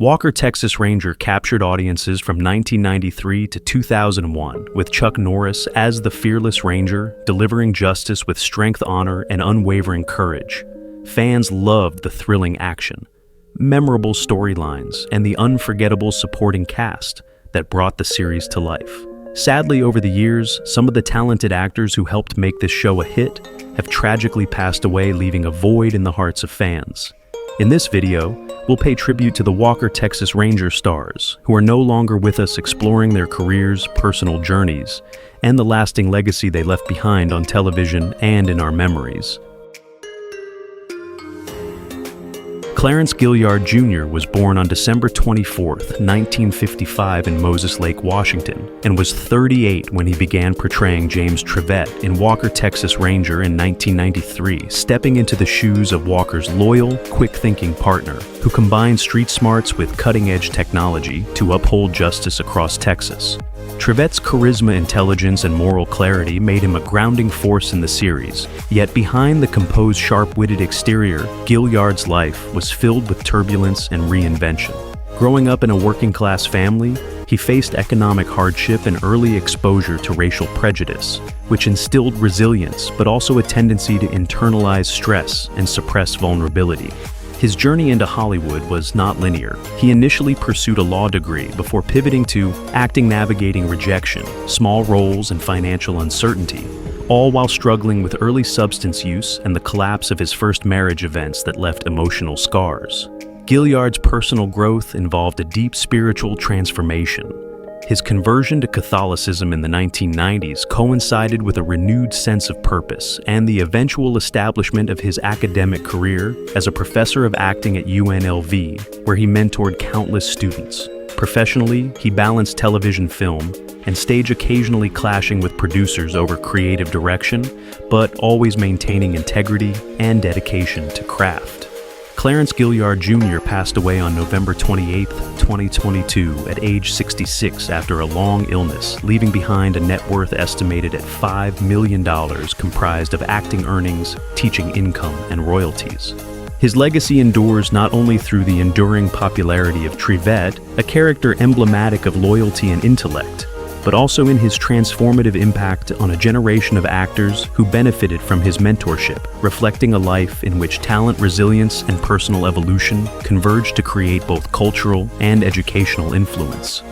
Walker, Texas Ranger captured audiences from 1993 to 2001, with Chuck Norris as the fearless ranger, delivering justice with strength, honor, and unwavering courage. Fans loved the thrilling action, memorable storylines, and the unforgettable supporting cast that brought the series to life. Sadly, over the years, some of the talented actors who helped make this show a hit have tragically passed away, leaving a void in the hearts of fans. In this video, we'll pay tribute to the Walker, Texas Ranger stars, who are no longer with us, exploring their careers, personal journeys, and the lasting legacy they left behind on television and in our memories. Clarence Gilliard Jr. was born on December 24, 1955 in Moses Lake, Washington, and was 38 when he began portraying James Trivette in Walker, Texas Ranger in 1993, stepping into the shoes of Walker's loyal, quick-thinking partner, who combined street smarts with cutting-edge technology to uphold justice across Texas. Trivette's charisma, intelligence, and moral clarity made him a grounding force in the series, yet behind the composed, sharp-witted exterior, Gilliard's life was filled with turbulence and reinvention. Growing up in a working-class family, he faced economic hardship and early exposure to racial prejudice, which instilled resilience but also a tendency to internalize stress and suppress vulnerability. His journey into Hollywood was not linear. He initially pursued a law degree before pivoting to acting, navigating rejection, small roles, and financial uncertainty, all while struggling with early substance use and the collapse of his first marriage events that left emotional scars. Gilliard's personal growth involved a deep spiritual transformation. His conversion to Catholicism in the 1990s coincided with a renewed sense of purpose and the eventual establishment of his academic career as a professor of acting at UNLV, where he mentored countless students. Professionally, he balanced television, film, and stage, occasionally clashing with producers over creative direction, but always maintaining integrity and dedication to craft. Clarence Gilliard Jr. passed away on November 28, 2022, at age 66 after a long illness, leaving behind a net worth estimated at $5 million, comprised of acting earnings, teaching income, and royalties. His legacy endures not only through the enduring popularity of Trivette, a character emblematic of loyalty and intellect, but also in his transformative impact on a generation of actors who benefited from his mentorship, reflecting a life in which talent, resilience, and personal evolution converged to create both cultural and educational influence.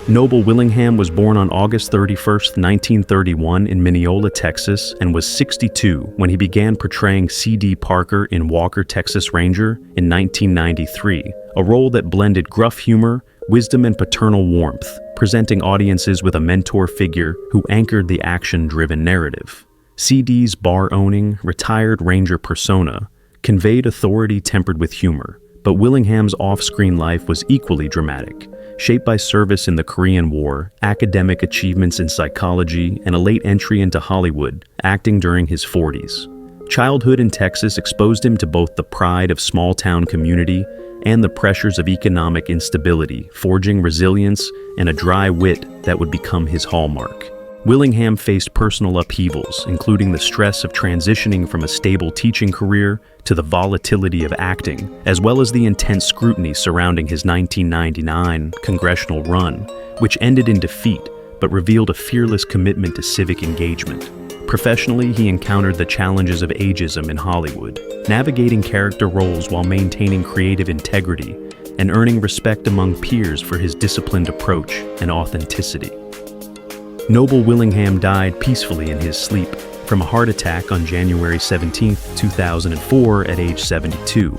Noble Willingham was born on August 31, 1931 in Mineola, Texas, and was 62 when he began portraying C.D. Parker in Walker, Texas Ranger in 1993, a role that blended gruff humor, wisdom, and paternal warmth, presenting audiences with a mentor figure who anchored the action-driven narrative. C.D.'s bar-owning, retired ranger persona conveyed authority tempered with humor, but Willingham's off-screen life was equally dramatic, shaped by service in the Korean War, academic achievements in psychology, and a late entry into Hollywood, acting during his 40s. Childhood in Texas exposed him to both the pride of small-town community and the pressures of economic instability, forging resilience and a dry wit that would become his hallmark. Willingham faced personal upheavals, including the stress of transitioning from a stable teaching career to the volatility of acting, as well as the intense scrutiny surrounding his 1999 congressional run, which ended in defeat but revealed a fearless commitment to civic engagement. Professionally, he encountered the challenges of ageism in Hollywood, navigating character roles while maintaining creative integrity and earning respect among peers for his disciplined approach and authenticity. Noble Willingham died peacefully in his sleep from a heart attack on January 17, 2004 at age 72,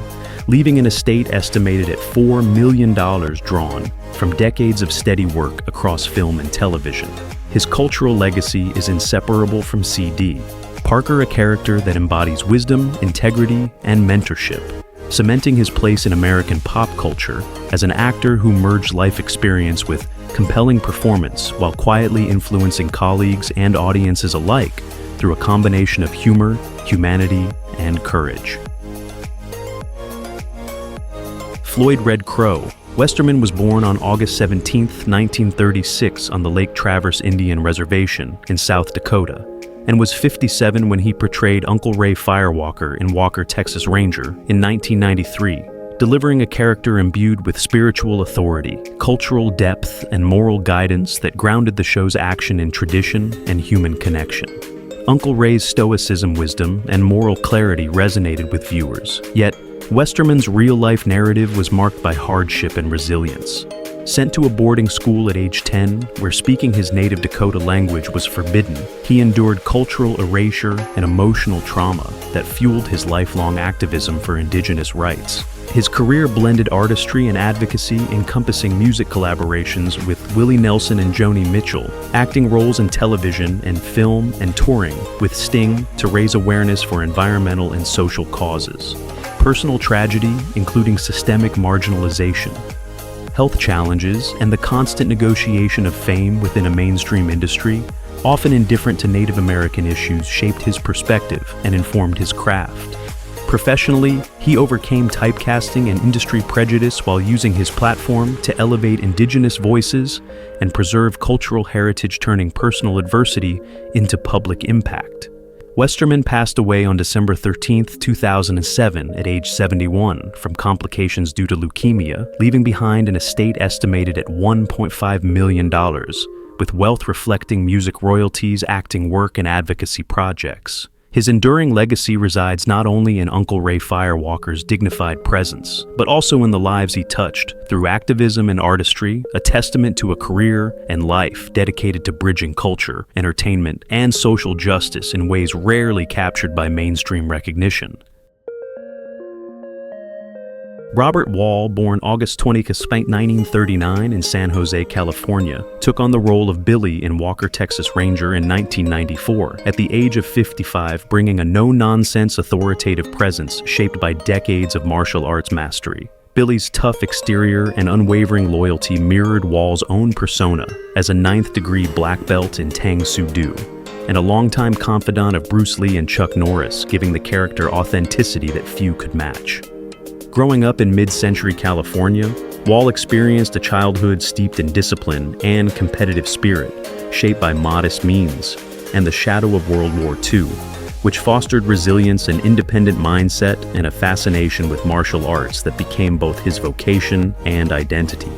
leaving an estate estimated at $4 million drawn from decades of steady work across film and television. His cultural legacy is inseparable from C.D. Parker, a character that embodies wisdom, integrity, and mentorship, cementing his place in American pop culture as an actor who merged life experience with compelling performance while quietly influencing colleagues and audiences alike through a combination of humor, humanity, and courage. Floyd Red Crow. Westerman was born on August 17, 1936 on the Lake Traverse Indian Reservation in South Dakota, and was 57 when he portrayed Uncle Ray Firewalker in Walker, Texas Ranger in 1993, delivering a character imbued with spiritual authority, cultural depth, and moral guidance that grounded the show's action in tradition and human connection. Uncle Ray's stoicism, wisdom, and moral clarity resonated with viewers, yet Westerman's real-life narrative was marked by hardship and resilience. Sent to a boarding school at age 10, where speaking his native Dakota language was forbidden, he endured cultural erasure and emotional trauma that fueled his lifelong activism for indigenous rights. His career blended artistry and advocacy, encompassing music collaborations with Willie Nelson and Joni Mitchell, acting roles in television and film, and touring with Sting to raise awareness for environmental and social causes. Personal tragedy, including systemic marginalization, health challenges, and the constant negotiation of fame within a mainstream industry, often indifferent to Native American issues, shaped his perspective and informed his craft. Professionally, he overcame typecasting and industry prejudice while using his platform to elevate indigenous voices and preserve cultural heritage, turning personal adversity into public impact. Westerman passed away on December 13, 2007 at age 71 from complications due to leukemia, leaving behind an estate estimated at $1.5 million, with wealth reflecting music royalties, acting work, and advocacy projects. His enduring legacy resides not only in Uncle Ray Firewalker's dignified presence, but also in the lives he touched through activism and artistry, a testament to a career and life dedicated to bridging culture, entertainment, and social justice in ways rarely captured by mainstream recognition. Robert Wall, born August 20, 1939 in San Jose, California, took on the role of Billy in Walker, Texas Ranger in 1994, at the age of 55, bringing a no-nonsense authoritative presence shaped by decades of martial arts mastery. Billy's tough exterior and unwavering loyalty mirrored Wall's own persona as a ninth-degree black belt in Tang Soo Do, and a longtime confidant of Bruce Lee and Chuck Norris, giving the character authenticity that few could match. Growing up in mid-century California, Wall experienced a childhood steeped in discipline and competitive spirit, shaped by modest means and the shadow of World War II, which fostered resilience, an independent mindset, and a fascination with martial arts that became both his vocation and identity.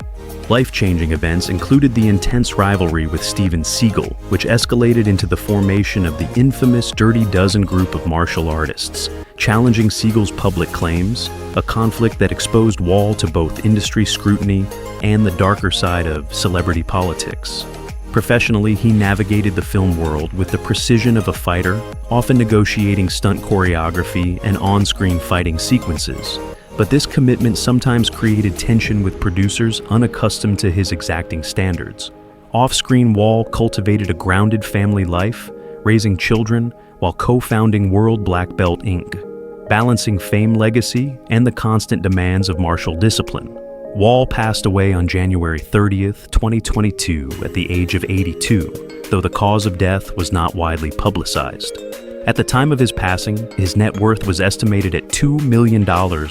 Life-changing events included the intense rivalry with Steven Seagal, which escalated into the formation of the infamous Dirty Dozen group of martial artists, challenging Seagal's public claims, a conflict that exposed Wall to both industry scrutiny and the darker side of celebrity politics. Professionally, he navigated the film world with the precision of a fighter, often negotiating stunt choreography and on-screen fighting sequences. But this commitment sometimes created tension with producers unaccustomed to his exacting standards. Off-screen, Wall cultivated a grounded family life, raising children while co-founding World Black Belt Inc., balancing fame legacy and the constant demands of martial discipline. Wall passed away on January 30, 2022 at the age of 82, though the cause of death was not widely publicized. At the time of his passing, his net worth was estimated at $2 million,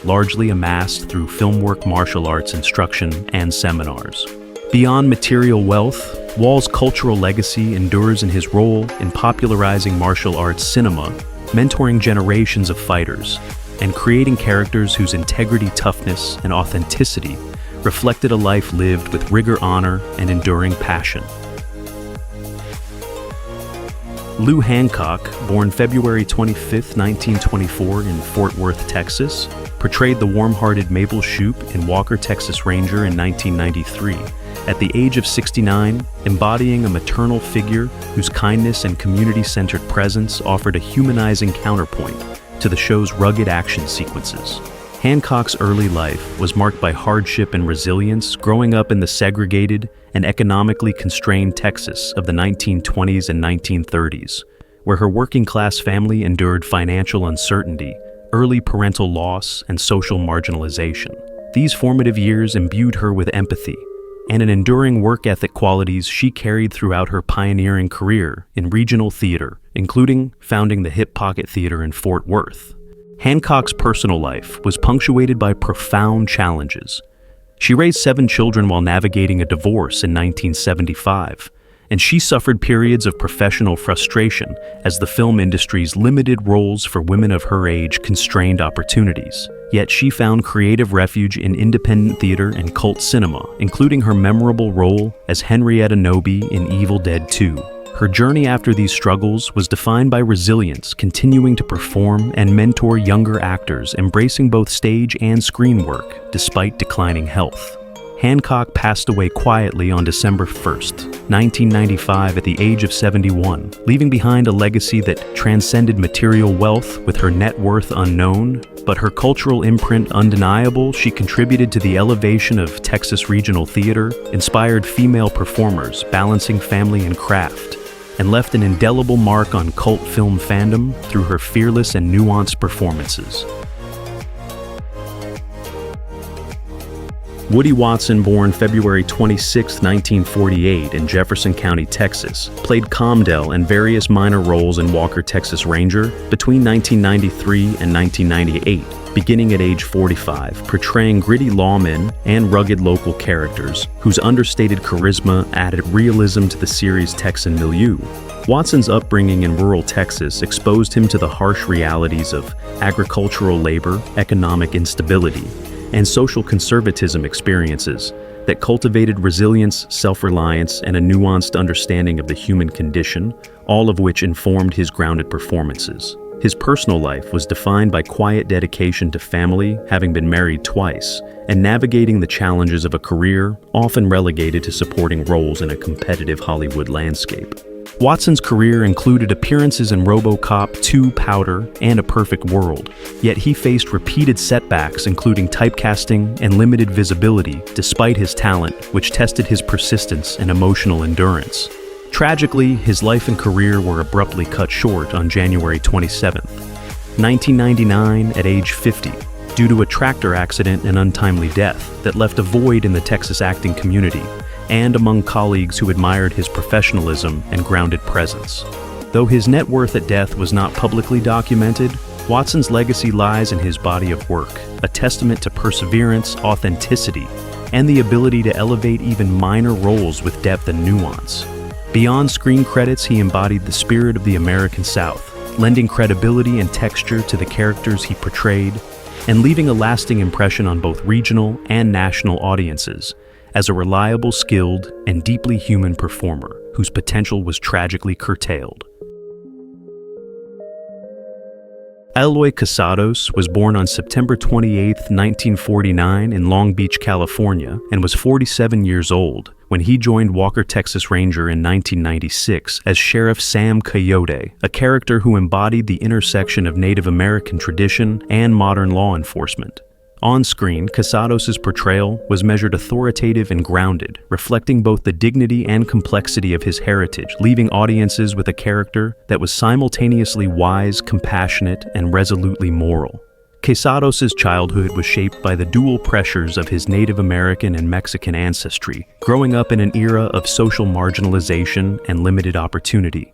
largely amassed through film work, martial arts instruction, and seminars. Beyond material wealth, Wall's cultural legacy endures in his role in popularizing martial arts cinema, mentoring generations of fighters, and creating characters whose integrity, toughness, and authenticity reflected a life lived with rigor, honor, and enduring passion. Lou Hancock, born February 25, 1924 in Fort Worth, Texas, portrayed the warm-hearted Mabel Shoop in Walker, Texas Ranger in 1993. At the age of 69, embodying a maternal figure whose kindness and community-centered presence offered a humanizing counterpoint to the show's rugged action sequences. Hancock's early life was marked by hardship and resilience, growing up in the segregated and economically constrained Texas of the 1920s and 1930s, where her working-class family endured financial uncertainty, early parental loss, and social marginalization. These formative years imbued her with empathy and an enduring work ethic, qualities she carried throughout her pioneering career in regional theater, including founding the Hip Pocket Theater in Fort Worth. Hancock's personal life was punctuated by profound challenges. She raised 7 children while navigating a divorce in 1975, and she suffered periods of professional frustration as the film industry's limited roles for women of her age constrained opportunities. Yet she found creative refuge in independent theater and cult cinema, including her memorable role as Henrietta Knowby in Evil Dead 2. Her journey after these struggles was defined by resilience, continuing to perform and mentor younger actors, embracing both stage and screen work despite declining health. Hancock passed away quietly on December 1st, 1995 at the age of 71, leaving behind a legacy that transcended material wealth with her net worth unknown, but her cultural imprint undeniable. She contributed to the elevation of Texas regional theater, inspired female performers, balancing family and craft, and left an indelible mark on cult film fandom through her fearless and nuanced performances. Woody Watson, born February 26, 1948 in Jefferson County, Texas, played Comdell and various minor roles in Walker, Texas Ranger between 1993 and 1998, beginning at age 45, portraying gritty lawmen and rugged local characters whose understated charisma added realism to the series' Texan milieu. Watson's upbringing in rural Texas exposed him to the harsh realities of agricultural labor, economic instability, and social conservatism experiences that cultivated resilience, self-reliance, and a nuanced understanding of the human condition, all of which informed his grounded performances. His personal life was defined by quiet dedication to family, having been married twice, and navigating the challenges of a career often relegated to supporting roles in a competitive Hollywood landscape. Watson's career included appearances in RoboCop 2, Powder, and A Perfect World, yet he faced repeated setbacks including typecasting and limited visibility despite his talent, which tested his persistence and emotional endurance. Tragically, his life and career were abruptly cut short on January 27, 1999 at age 50, due to a tractor accident and untimely death that left a void in the Texas acting community and among colleagues who admired his professionalism and grounded presence. Though his net worth at death was not publicly documented, Watson's legacy lies in his body of work, a testament to perseverance, authenticity, and the ability to elevate even minor roles with depth and nuance. Beyond screen credits, he embodied the spirit of the American South, lending credibility and texture to the characters he portrayed, and leaving a lasting impression on both regional and national audiences as a reliable, skilled, and deeply human performer whose potential was tragically curtailed. Eloy Casados was born on September 28, 1949 in Long Beach, California, and was 47 years old when he joined Walker, Texas Ranger in 1996 as Sheriff Sam Coyote, a character who embodied the intersection of Native American tradition and modern law enforcement. On screen, Casados' portrayal was measured authoritative and grounded, reflecting both the dignity and complexity of his heritage, leaving audiences with a character that was simultaneously wise, compassionate, and resolutely moral. Casados' childhood was shaped by the dual pressures of his Native American and Mexican ancestry, growing up in an era of social marginalization and limited opportunity.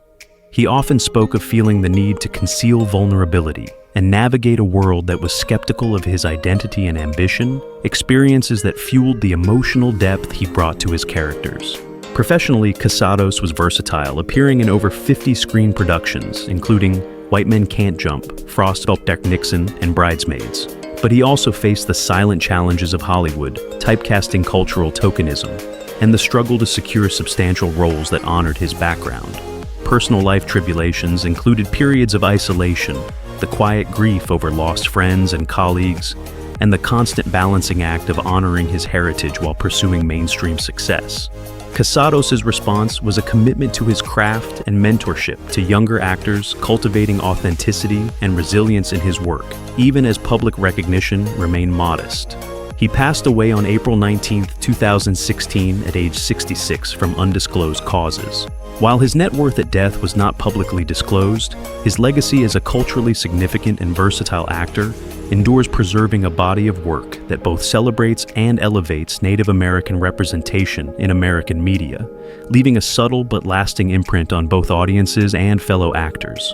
He often spoke of feeling the need to conceal vulnerability and navigate a world that was skeptical of his identity and ambition, experiences that fueled the emotional depth he brought to his characters. Professionally, Casados was versatile, appearing in over 50 screen productions, including White Men Can't Jump, Frost Buck Nixon, and Bridesmaids. But he also faced the silent challenges of Hollywood, typecasting cultural tokenism, and the struggle to secure substantial roles that honored his background. Personal life tribulations included periods of isolation, the quiet grief over lost friends and colleagues, and the constant balancing act of honoring his heritage while pursuing mainstream success. Casados' response was a commitment to his craft and mentorship to younger actors, cultivating authenticity and resilience in his work, even as public recognition remained modest. He passed away on April 19, 2016 at age 66 from undisclosed causes. While his net worth at death was not publicly disclosed, his legacy as a culturally significant and versatile actor endures, preserving a body of work that both celebrates and elevates Native American representation in American media, leaving a subtle but lasting imprint on both audiences and fellow actors.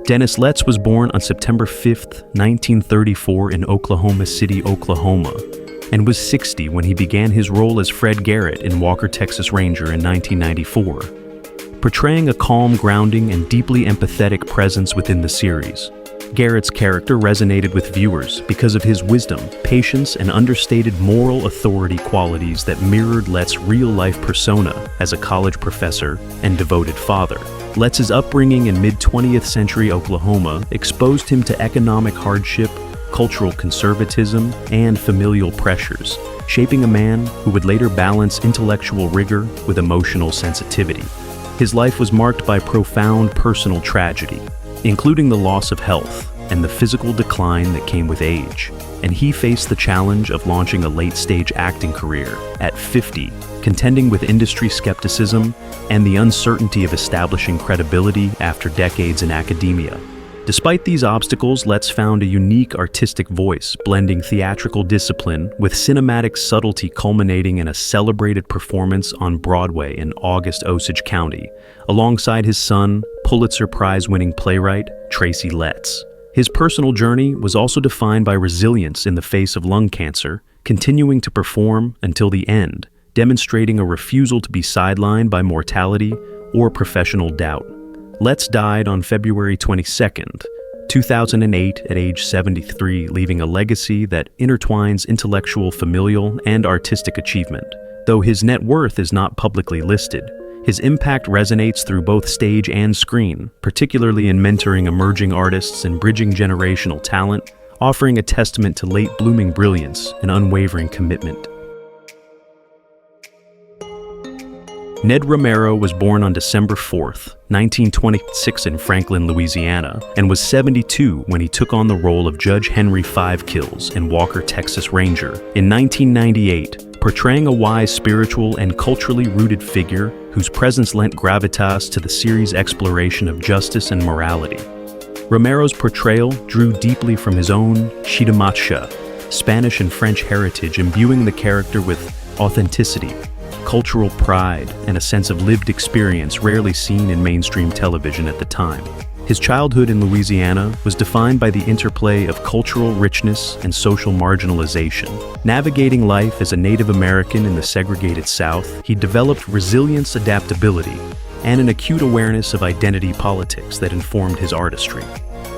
Dennis Letts was born on September 5, 1934 in Oklahoma City, Oklahoma. and was 60 when he began his role as Fred Garrett in Walker, Texas Ranger in 1994. Portraying a calm, grounding, and deeply empathetic presence within the series, Garrett's character resonated with viewers because of his wisdom, patience, and understated moral authority qualities that mirrored Let's real-life persona as a college professor and devoted father. Let's' upbringing in mid-20th century Oklahoma exposed him to economic hardship, cultural conservatism, and familial pressures, shaping a man who would later balance intellectual rigor with emotional sensitivity. His life was marked by profound personal tragedy, including the loss of health and the physical decline that came with age, and he faced the challenge of launching a late-stage acting career at 50, contending with industry skepticism and the uncertainty of establishing credibility after decades in academia. Despite these obstacles, Let's found a unique artistic voice, blending theatrical discipline with cinematic subtlety, culminating in a celebrated performance on Broadway in August Osage County, alongside his son, Pulitzer Prize-winning playwright Tracy Letts. His personal journey was also defined by resilience in the face of lung cancer, continuing to perform until the end, demonstrating a refusal to be sidelined by mortality or professional doubt. Letts died on February 22, 2008 at age 73, leaving a legacy that intertwines intellectual, familial, and artistic achievement. Though his net worth is not publicly listed, his impact resonates through both stage and screen, particularly in mentoring emerging artists and bridging generational talent, offering a testament to late blooming brilliance and unwavering commitment. Ned Romero was born on December 4, 1926 in Franklin, Louisiana, and was 72 when he took on the role of Judge Henry Five Kills in Walker, Texas Ranger. In 1998, portraying a wise, spiritual, and culturally rooted figure whose presence lent gravitas to the series' exploration of justice and morality. Romero's portrayal drew deeply from his own Chitimacha, Spanish and French heritage, imbuing the character with authenticity, cultural pride, and a sense of lived experience rarely seen in mainstream television at the time. His childhood in Louisiana was defined by the interplay of cultural richness and social marginalization. Navigating life as a Native American in the segregated South, he developed resilience, adaptability, and an acute awareness of identity politics that informed his artistry.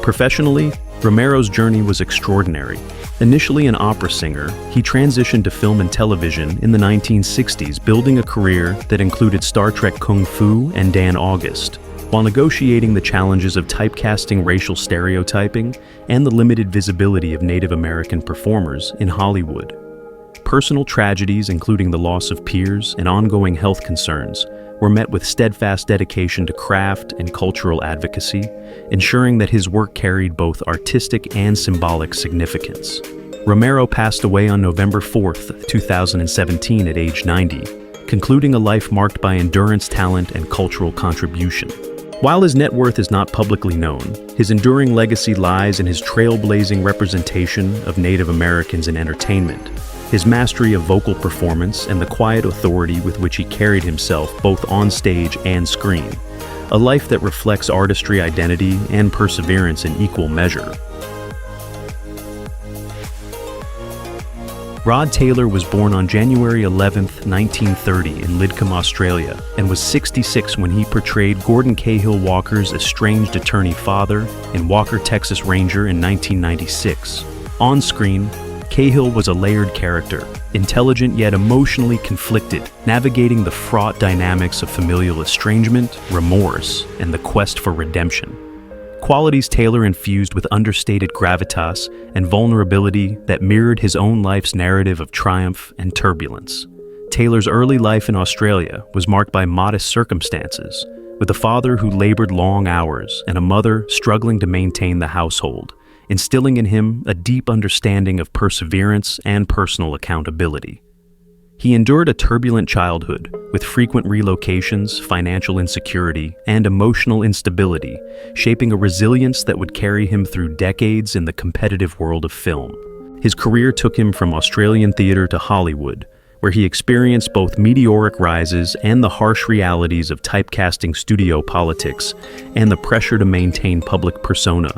Professionally, Romero's journey was extraordinary. Initially an opera singer, he transitioned to film and television in the 1960s, building a career that included Star Trek Kung Fu and Dan August, while negotiating the challenges of typecasting, racial stereotyping, and the limited visibility of Native American performers in Hollywood. Personal tragedies, including the loss of peers and ongoing health concerns, were met with steadfast dedication to craft and cultural advocacy, ensuring that his work carried both artistic and symbolic significance. Romero passed away on November 4, 2017 at age 90, concluding a life marked by endurance, talent, and cultural contribution. While his net worth is not publicly known, his enduring legacy lies in his trailblazing representation of Native Americans in entertainment, his mastery of vocal performance, and the quiet authority with which he carried himself both on stage and screen. A life that reflects artistry, identity, and perseverance in equal measure. Rod Taylor was born on January 11, 1930 in Lidcombe, Australia, and was 66 when he portrayed Gordon Cahill Walker's estranged attorney father in Walker, Texas Ranger in 1996. On screen, Cahill was a layered character, intelligent yet emotionally conflicted, navigating the fraught dynamics of familial estrangement, remorse, and the quest for redemption. Qualities Taylor infused with understated gravitas and vulnerability that mirrored his own life's narrative of triumph and turbulence. Taylor's early life in Australia was marked by modest circumstances, with a father who labored long hours and a mother struggling to maintain the household, instilling in him a deep understanding of perseverance and personal accountability. He endured a turbulent childhood, with frequent relocations, financial insecurity, and emotional instability, shaping a resilience that would carry him through decades in the competitive world of film. His career took him from Australian theater to Hollywood, where he experienced both meteoric rises and the harsh realities of typecasting, studio politics, and the pressure to maintain public persona.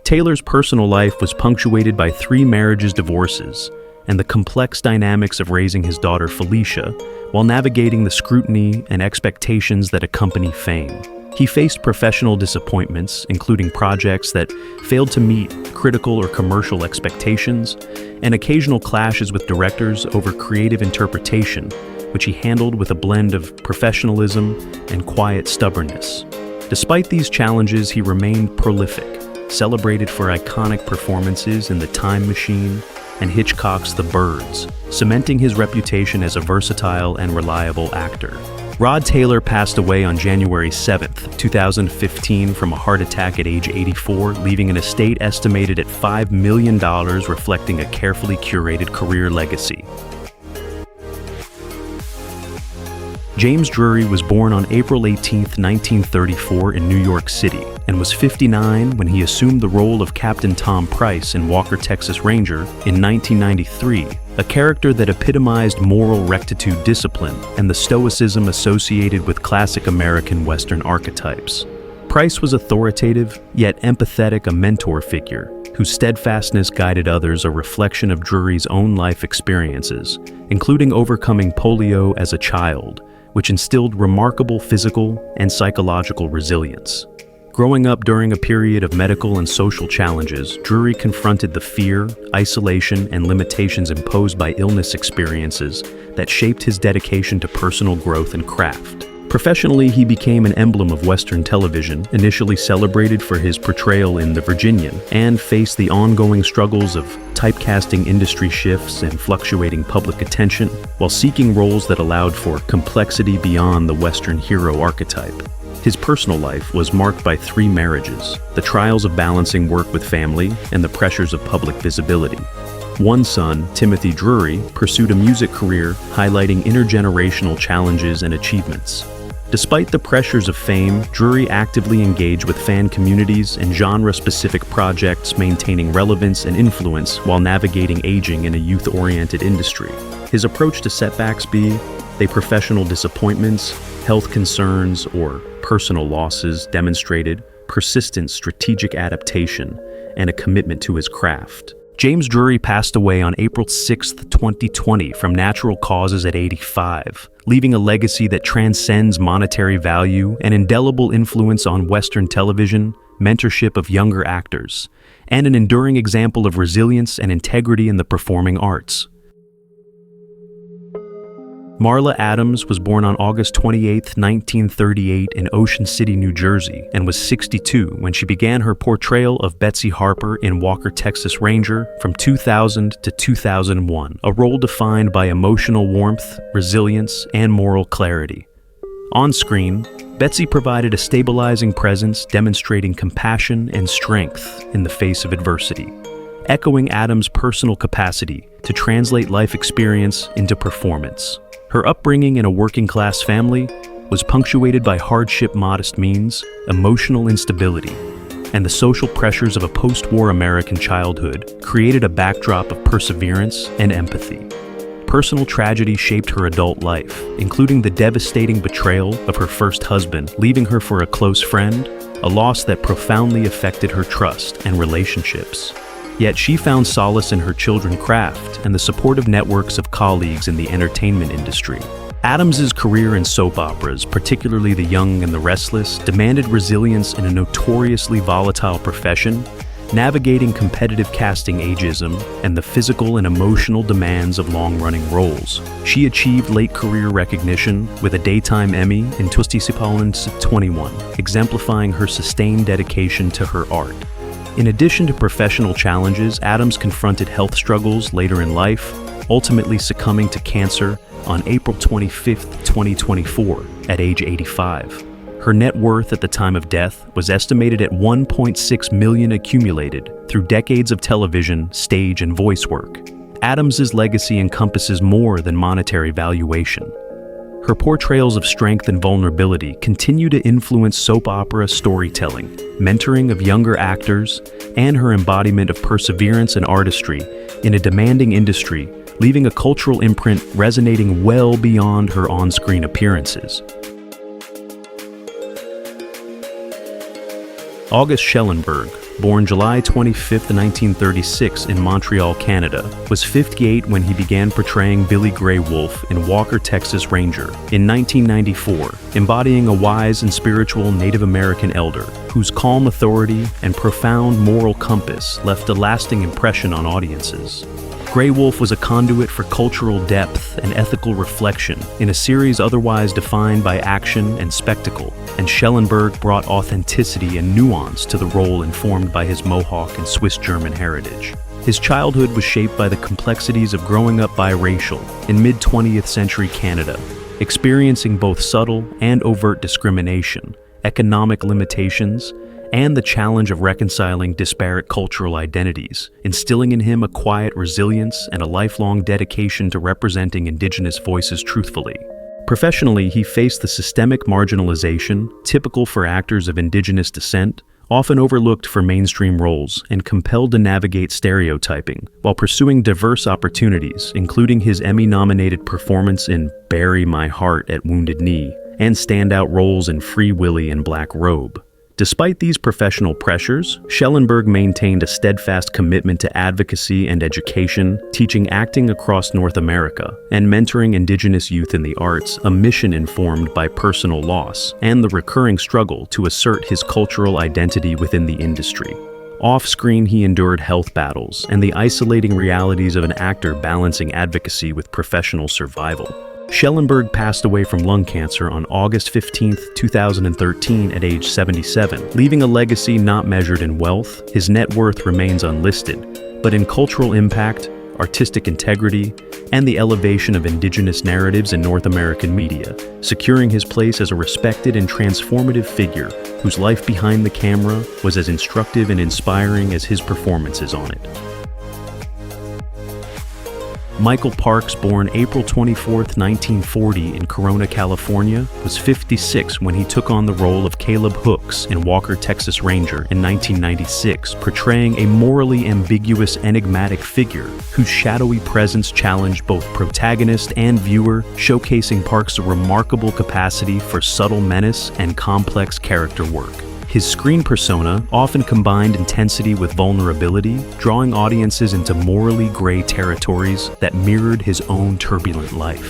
Taylor's personal life was punctuated by 3 marriages, divorces, and the complex dynamics of raising his daughter Felicia while navigating the scrutiny and expectations that accompany fame. He faced professional disappointments, including projects that failed to meet critical or commercial expectations, and occasional clashes with directors over creative interpretation, which he handled with a blend of professionalism and quiet stubbornness. Despite these challenges, he remained prolific, celebrated for iconic performances in The Time Machine and Hitchcock's The Birds, cementing his reputation as a versatile and reliable actor. Rod Taylor passed away on January 7, 2015 from a heart attack at age 84, leaving an estate estimated at $5 million, reflecting a carefully curated career legacy. James Drury was born on April 18, 1934 in New York City, and was 59 when he assumed the role of Captain Tom Price in Walker, Texas Ranger in 1993, a character that epitomized moral rectitude, discipline, and the stoicism associated with classic American Western archetypes. Price was authoritative, yet empathetic, a mentor figure, whose steadfastness guided others, a reflection of Drury's own life experiences, including overcoming polio as a child, which instilled remarkable physical and psychological resilience. Growing up during a period of medical and social challenges, Drury confronted the fear, isolation, and limitations imposed by illness experiences that shaped his dedication to personal growth and craft. Professionally, he became an emblem of Western television, initially celebrated for his portrayal in The Virginian, and faced the ongoing struggles of typecasting industry shifts and fluctuating public attention, while seeking roles that allowed for complexity beyond the Western hero archetype. His personal life was marked by 3 marriages, the trials of balancing work with family, and the pressures of public visibility. One son, Timothy Drury, pursued a music career highlighting intergenerational challenges and achievements. Despite the pressures of fame, Drury actively engaged with fan communities and genre-specific projects, maintaining relevance and influence while navigating aging in a youth-oriented industry. His approach to setbacks, be they professional disappointments, health concerns, or personal losses, demonstrated persistent strategic adaptation and a commitment to his craft. James Drury passed away on April 6, 2020 from natural causes at 85, leaving a legacy that transcends monetary value and indelible influence on Western television, mentorship of younger actors, and an enduring example of resilience and integrity in the performing arts. Marla Adams was born on August 28, 1938 in Ocean City, New Jersey, and was 62 when she began her portrayal of Betsy Harper in Walker, Texas Ranger from 2000 to 2001, a role defined by emotional warmth, resilience, and moral clarity. On screen, Betsy provided a stabilizing presence, demonstrating compassion and strength in the face of adversity, echoing Adams' personal capacity to translate life experience into performance. Her upbringing in a working-class family was punctuated by hardship, modest means, emotional instability, and the social pressures of a post-war American childhood created a backdrop of perseverance and empathy. Personal tragedy shaped her adult life, including the devastating betrayal of her first husband, leaving her for a close friend, a loss that profoundly affected her trust and relationships. Yet she found solace in her children's craft and the supportive networks of colleagues in the entertainment industry. Adams's career in soap operas, particularly The Young and the Restless, demanded resilience in a notoriously volatile profession, navigating competitive casting ageism and the physical and emotional demands of long-running roles. She achieved late career recognition with a Daytime Emmy in Tuesdaysipalens 21, exemplifying her sustained dedication to her art. In addition to professional challenges, Adams confronted health struggles later in life, ultimately succumbing to cancer on April 25, 2024, at age 85. Her net worth at the time of death was estimated at $1.6 million, accumulated through decades of television, stage, and voice work. Adams's legacy encompasses more than monetary valuation. Her portrayals of strength and vulnerability continue to influence soap opera storytelling, mentoring of younger actors, and her embodiment of perseverance and artistry in a demanding industry, leaving a cultural imprint resonating well beyond her on-screen appearances. August Schellenberg, born July 25, 1936 in Montreal, Canada, was 58 when he began portraying Billy Grey Wolf in Walker, Texas Ranger in 1994, embodying a wise and spiritual Native American elder whose calm authority and profound moral compass left a lasting impression on audiences. Grey Wolf was a conduit for cultural depth and ethical reflection in a series otherwise defined by action and spectacle, and Schellenberg brought authenticity and nuance to the role informed by his Mohawk and Swiss-German heritage. His childhood was shaped by the complexities of growing up biracial in mid-20th century Canada, experiencing both subtle and overt discrimination, economic limitations, and the challenge of reconciling disparate cultural identities, instilling in him a quiet resilience and a lifelong dedication to representing Indigenous voices truthfully. Professionally, he faced the systemic marginalization typical for actors of Indigenous descent, often overlooked for mainstream roles and compelled to navigate stereotyping while pursuing diverse opportunities, including his Emmy-nominated performance in Bury My Heart at Wounded Knee and standout roles in Free Willy and Black Robe. Despite these professional pressures, Schellenberg maintained a steadfast commitment to advocacy and education, teaching acting across North America and mentoring Indigenous youth in the arts, a mission informed by personal loss and the recurring struggle to assert his cultural identity within the industry. Off-screen, he endured health battles and the isolating realities of an actor balancing advocacy with professional survival. Schellenberg passed away from lung cancer on August 15, 2013 at age 77, leaving a legacy not measured in wealth. His net worth remains unlisted, but in cultural impact, artistic integrity, and the elevation of Indigenous narratives in North American media, securing his place as a respected and transformative figure whose life behind the camera was as instructive and inspiring as his performances on it. Michael Parks, born April 24, 1940 in Corona, California, was 56 when he took on the role of Caleb Hooks in Walker, Texas Ranger in 1996, portraying a morally ambiguous, enigmatic figure whose shadowy presence challenged both protagonist and viewer, showcasing Parks' remarkable capacity for subtle menace and complex character work. His screen persona often combined intensity with vulnerability, drawing audiences into morally gray territories that mirrored his own turbulent life.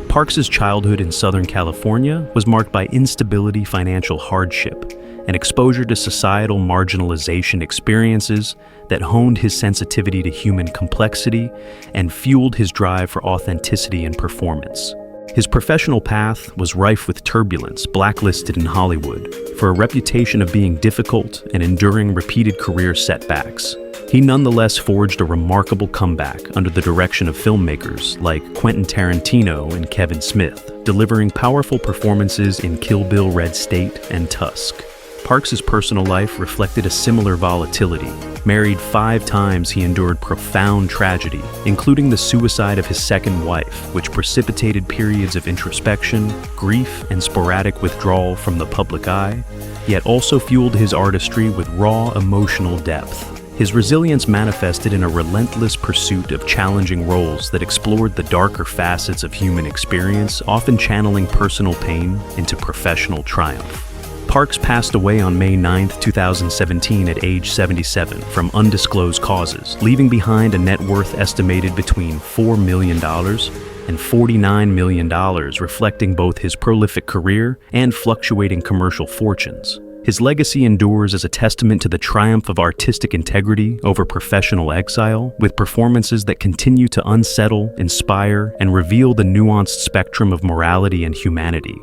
Parks' childhood in Southern California was marked by instability, financial hardship, and exposure to societal marginalization experiences that honed his sensitivity to human complexity and fueled his drive for authenticity and performance. His professional path was rife with turbulence, blacklisted in Hollywood, for a reputation of being difficult and enduring repeated career setbacks. He nonetheless forged a remarkable comeback under the direction of filmmakers like Quentin Tarantino and Kevin Smith, delivering powerful performances in Kill Bill, Red State, and Tusk. Parks' personal life reflected a similar volatility. Married 5 times, he endured profound tragedy, including the suicide of his second wife, which precipitated periods of introspection, grief, and sporadic withdrawal from the public eye, yet also fueled his artistry with raw emotional depth. His resilience manifested in a relentless pursuit of challenging roles that explored the darker facets of human experience, often channeling personal pain into professional triumph. Parks passed away on May 9, 2017 at age 77 from undisclosed causes, leaving behind a net worth estimated between $4 million and $49 million, reflecting both his prolific career and fluctuating commercial fortunes. His legacy endures as a testament to the triumph of artistic integrity over professional exile, with performances that continue to unsettle, inspire, and reveal the nuanced spectrum of morality and humanity.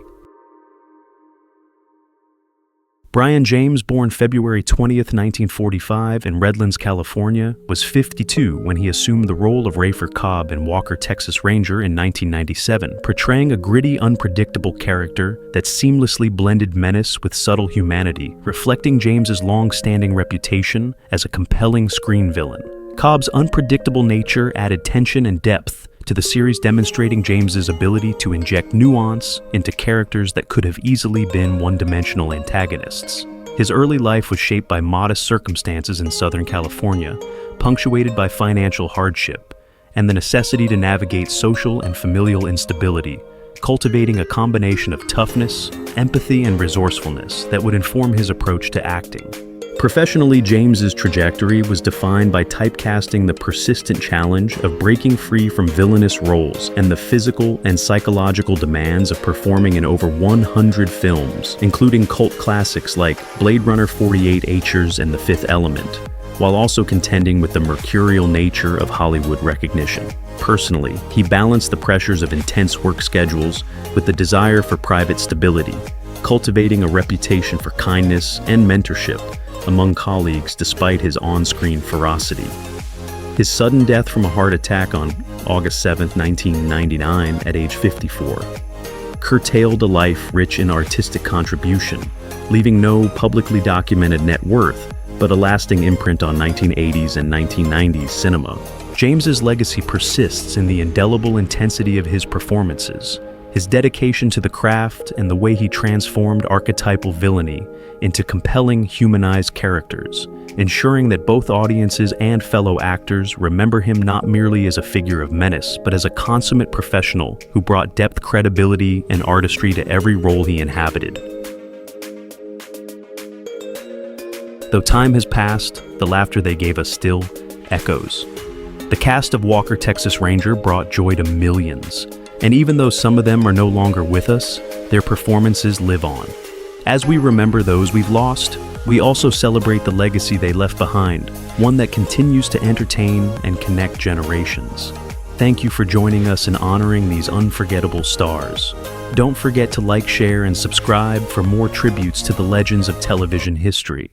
Brian James, born February 20, 1945 in Redlands, California, was 52 when he assumed the role of Rafer Cobb in Walker, Texas Ranger in 1997, portraying a gritty, unpredictable character that seamlessly blended menace with subtle humanity, reflecting James's long-standing reputation as a compelling screen villain. Cobb's unpredictable nature added tension and depth to the series, demonstrating James's ability to inject nuance into characters that could have easily been one-dimensional antagonists. His early life was shaped by modest circumstances in Southern California, punctuated by financial hardship, and the necessity to navigate social and familial instability, cultivating a combination of toughness, empathy, and resourcefulness that would inform his approach to acting. Professionally, James's trajectory was defined by typecasting the persistent challenge of breaking free from villainous roles and the physical and psychological demands of performing in over 100 films, including cult classics like Blade Runner 48H'ers and The Fifth Element, while also contending with the mercurial nature of Hollywood recognition. Personally, he balanced the pressures of intense work schedules with the desire for private stability, cultivating a reputation for kindness and mentorship among colleagues despite his on-screen ferocity. His sudden death from a heart attack on August 7, 1999, at age 54, curtailed a life rich in artistic contribution, leaving no publicly documented net worth, but a lasting imprint on 1980s and 1990s cinema. James's legacy persists in the indelible intensity of his performances, his dedication to the craft, and the way he transformed archetypal villainy into compelling humanized characters, ensuring that both audiences and fellow actors remember him not merely as a figure of menace, but as a consummate professional who brought depth, credibility, and artistry to every role he inhabited. Though time has passed, the laughter they gave us still echoes. The cast of Walker, Texas Ranger brought joy to millions, and even though some of them are no longer with us, their performances live on. As we remember those we've lost, we also celebrate the legacy they left behind, one that continues to entertain and connect generations. Thank you for joining us in honoring these unforgettable stars. Don't forget to like, share, and subscribe for more tributes to the legends of television history.